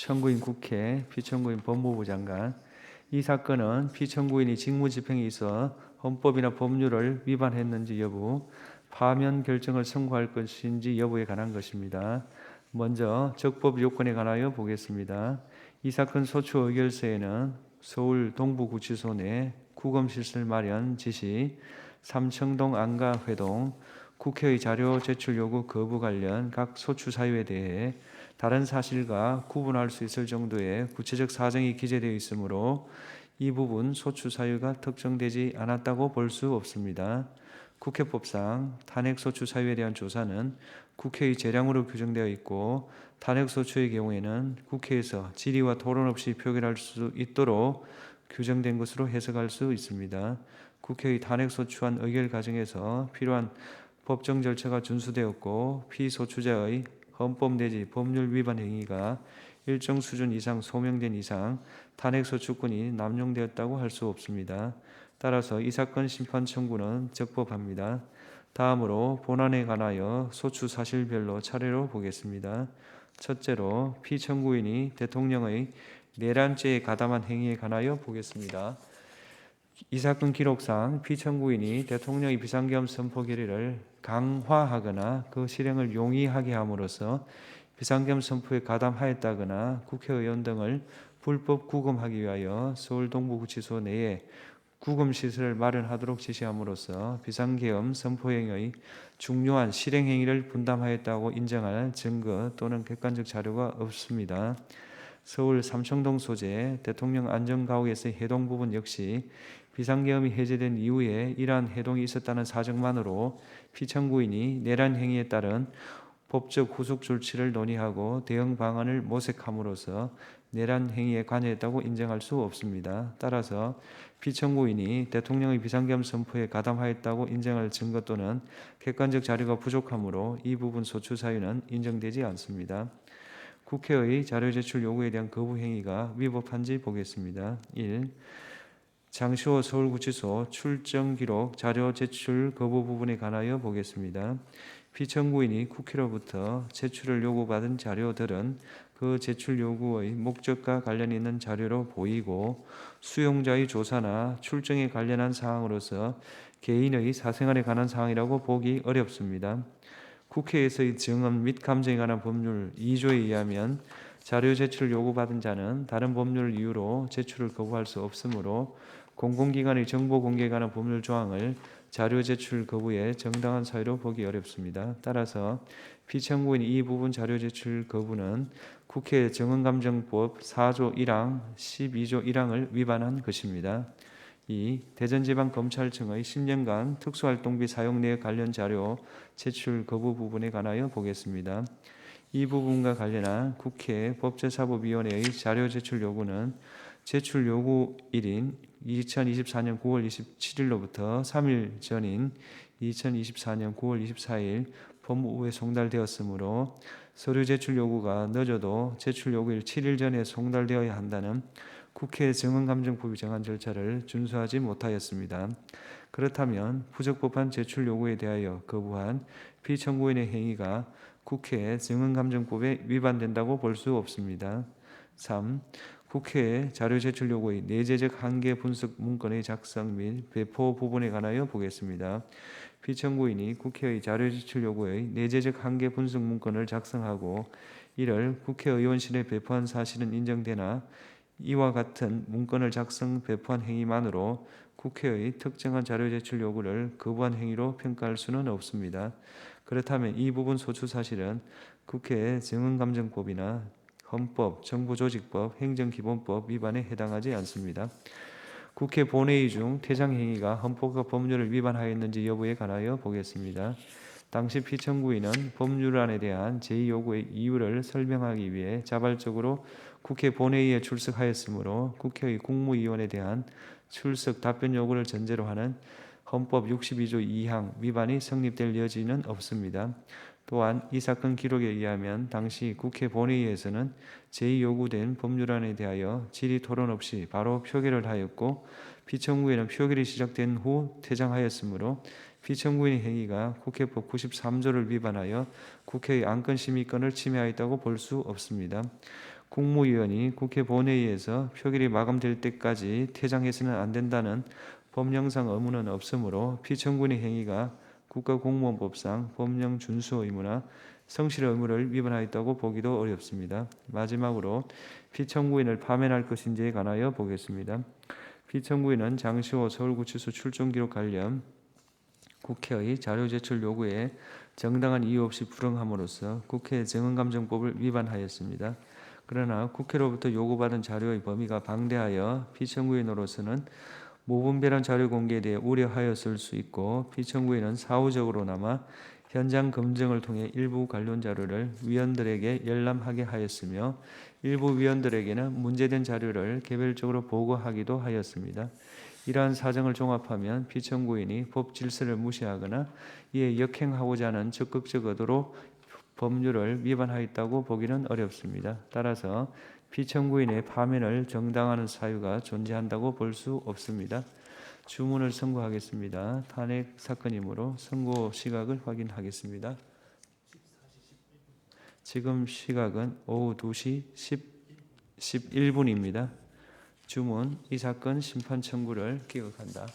청구인 국회, 피청구인 법무부 장관. 이 사건은 피청구인이 직무집행에 있어 헌법이나 법률을 위반했는지 여부, 파면 결정을 선고할 것인지 여부에 관한 것입니다. 먼저 적법 요건에 관하여 보겠습니다. 이 사건 소추 의결서에는 서울 동부구치소 내 구검시설 마련 지시, 삼청동 안가회동, 국회의 자료 제출 요구 거부 관련 각 소추 사유에 대해 다른 사실과 구분할 수 있을 정도의 구체적 사정이 기재되어 있으므로 이 부분 소추 사유가 특정되지 않았다고 볼 수 없습니다. 국회법상 탄핵소추 사유에 대한 조사는 국회의 재량으로 규정되어 있고, 탄핵소추의 경우에는 국회에서 질의와 토론 없이 표결할 수 있도록 규정된 것으로 해석할 수 있습니다. 국회의 탄핵소추안 의결 과정에서 필요한 법정 절차가 준수되었고, 피소추자의 헌법 내지 법률 위반 행위가 일정 수준 이상 소명된 이상 탄핵소추권이 남용되었다고 할 수 없습니다. 따라서 이 사건 심판 청구는 적법합니다. 다음으로 본안에 관하여 소추 사실별로 차례로 보겠습니다. 첫째로 피청구인이 대통령의 내란죄에 가담한 행위에 관하여 보겠습니다. 이 사건 기록상 피청구인이 대통령의 비상계엄 선포 결의를 강화하거나 그 실행을 용이하게 함으로써 비상계엄 선포에 가담하였다거나 국회의원 등을 불법 구금하기 위하여 서울 동부구치소 내에 구금시설을 마련하도록 지시함으로써 비상계엄 선포행위의 중요한 실행행위를 분담하였다고 인정할 증거 또는 객관적 자료가 없습니다. 서울 삼청동 소재 대통령 안전가옥에서의 해동 부분 역시 비상계엄이 해제된 이후에 이러한 해동이 있었다는 사정만으로 피청구인이 내란 행위에 따른 법적 후속 조치를 논의하고 대응 방안을 모색함으로써 내란 행위에 관여했다고 인정할 수 없습니다. 따라서 피청구인이 대통령의 비상계엄 선포에 가담하였다고 인정할 증거 또는 객관적 자료가 부족하므로 이 부분 소추 사유는 인정되지 않습니다. 국회의 자료 제출 요구에 대한 거부 행위가 위법한지 보겠습니다. 1. 장시호 서울구치소 출정 기록 자료 제출 거부 부분에 관하여 보겠습니다. 피청구인이 국회로부터 제출을 요구받은 자료들은 그 제출 요구의 목적과 관련 있는 자료로 보이고, 수용자의 조사나 출정에 관련한 사항으로서 개인의 사생활에 관한 사항이라고 보기 어렵습니다. 국회에서의 증언 및 감정에 관한 법률 2조에 의하면 자료 제출 요구받은 자는 다른 법률 이유로 제출을 거부할 수 없으므로 공공기관의 정보 공개에 관한 법률 조항을 자료 제출 거부의 정당한 사유로 보기 어렵습니다. 따라서 피청구인 이 부분 자료 제출 거부는 국회 증언감정법 4조 1항 12조 1항을 위반한 것입니다. 2. 대전지방검찰청의 10년간 특수활동비 사용 내역 관련 자료 제출 거부 부분에 관하여 보겠습니다. 이 부분과 관련한 국회 법제사법위원회의 자료 제출 요구는 제출 요구일인 2024년 9월 27일로부터 3일 전인 2024년 9월 24일 법무부에 송달되었으므로 서류 제출 요구가 늦어도 제출 요구일 7일 전에 송달되어야 한다는 국회 증언감정법이 정한 절차를 준수하지 못하였습니다. 그렇다면 부적법한 제출 요구에 대하여 거부한 피청구인의 행위가 국회 증언감정법에 위반된다고 볼 수 없습니다. 3. 국회의 자료 제출 요구의 내재적 한계 분석 문건의 작성 및 배포 부분에 관하여 보겠습니다. 피청구인이 국회의 자료 제출 요구의 내재적 한계 분석 문건을 작성하고 이를 국회의원실에 배포한 사실은 인정되나 이와 같은 문건을 작성 배포한 행위만으로 국회의 특정한 자료 제출 요구를 거부한 행위로 평가할 수는 없습니다. 그렇다면 이 부분 소추 사실은 국회의 증언감정법이나 헌법, 정부조직법, 행정기본법 위반에 해당하지 않습니다. 국회 본회의 중 퇴장 행위가 헌법과 법률을 위반하였는지 여부에 관하여 보겠습니다. 당시 피청구인은 법률안에 대한 제2요구의 이유를 설명하기 위해 자발적으로 국회 본회의에 출석하였으므로 국회의 국무위원에 대한 출석 답변 요구를 전제로 하는 헌법 62조 2항 위반이 성립될 여지는 없습니다. 또한 이 사건 기록에 의하면 당시 국회 본회의에서는 제2요구된 법률안에 대하여 질의 토론 없이 바로 표결을 하였고, 피청구인은 표결이 시작된 후 퇴장하였으므로 피청구인의 행위가 국회법 93조를 위반하여 국회의 안건심의권을 침해하였다고 볼 수 없습니다. 국무위원이 국회 본회의에서 표결이 마감될 때까지 퇴장해서는 안 된다는 법령상 의무는 없으므로 피청구인의 행위가 국가공무원법상 법령 준수 의무나 성실 의무를 위반하였다고 보기도 어렵습니다. 마지막으로 피청구인을 파면할 것인지에 관하여 보겠습니다. 피청구인은 장시호 서울구치소 출정 기록 관련 국회의 자료 제출 요구에 정당한 이유 없이 불응함으로써 국회 정언감정법을 위반하였습니다. 그러나 국회로부터 요구받은 자료의 범위가 방대하여 피청구인으로서는 무분별한 자료 공개에 대해 우려하였을 수 있고 피청구인은 사후적으로나마 현장 검증을 통해 일부 관련 자료를 위원들에게 열람하게 하였으며 일부 위원들에게는 문제된 자료를 개별적으로 보고하기도 하였습니다. 이러한 사정을 종합하면 피청구인이 법 질서를 무시하거나 이에 역행하고자 하는 적극적 의도로 법률을 위반하였다고 보기는 어렵습니다. 따라서 피청구인의 파면을 정당화하는 사유가 존재한다고 볼 수 없습니다. 주문을 선고하겠습니다. 탄핵 사건이므로 선고 시각을 확인하겠습니다. 지금 시각은 오후 2시 11분입니다. 주문, 이 사건 심판 청구를 기각한다.